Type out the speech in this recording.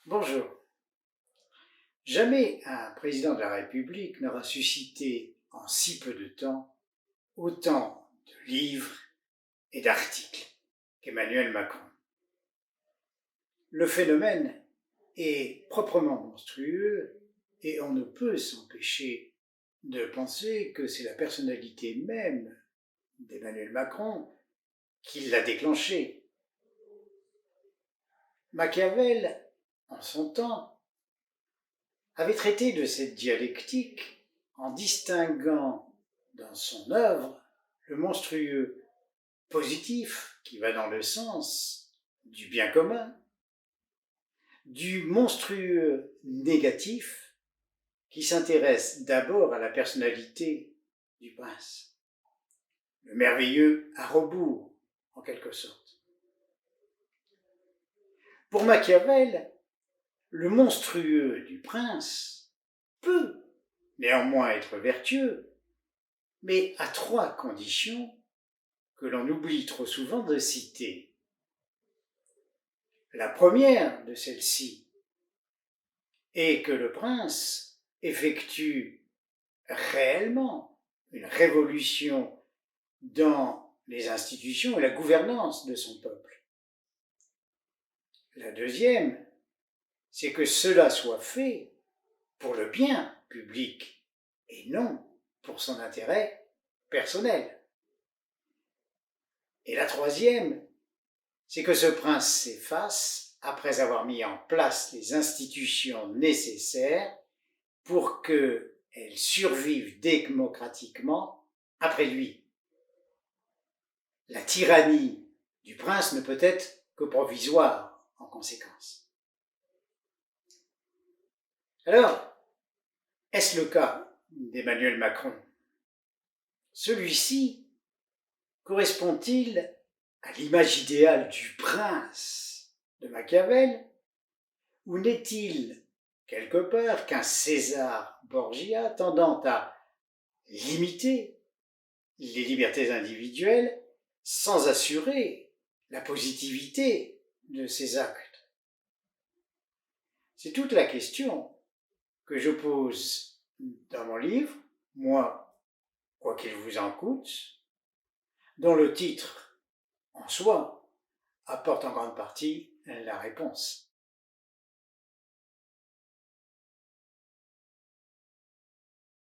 Bonjour. Jamais un président de la République n'aura suscité en si peu de temps autant de livres et d'articles qu'Emmanuel Macron. Le phénomène est proprement monstrueux et on ne peut s'empêcher de penser que c'est la personnalité même d'Emmanuel Macron qui l'a déclenché. Machiavel, en son temps, avait traité de cette dialectique en distinguant dans son œuvre le monstrueux positif qui va dans le sens du bien commun, du monstrueux négatif qui s'intéresse d'abord à la personnalité du prince, le merveilleux à rebours en quelque sorte. Pour Machiavel, le monstrueux du prince peut néanmoins être vertueux, mais à trois conditions que l'on oublie trop souvent de citer. La première de celles-ci est que le prince effectue réellement une révolution dans les institutions et la gouvernance de son peuple. La deuxième, c'est que cela soit fait pour le bien public et non pour son intérêt personnel. Et la troisième, c'est que ce prince s'efface après avoir mis en place les institutions nécessaires pour qu'elles survivent démocratiquement après lui. La tyrannie du prince ne peut être que provisoire en conséquence. Alors, est-ce le cas d'Emmanuel Macron? Celui-ci correspond-il à l'image idéale du prince de Machiavel, ou n'est-il quelque part qu'un César Borgia tendant à limiter les libertés individuelles sans assurer la positivité de ses actes? C'est toute la question que je pose dans mon livre, Moi, quoi qu'il vous en coûte, dont le titre, en soi, apporte en grande partie la réponse.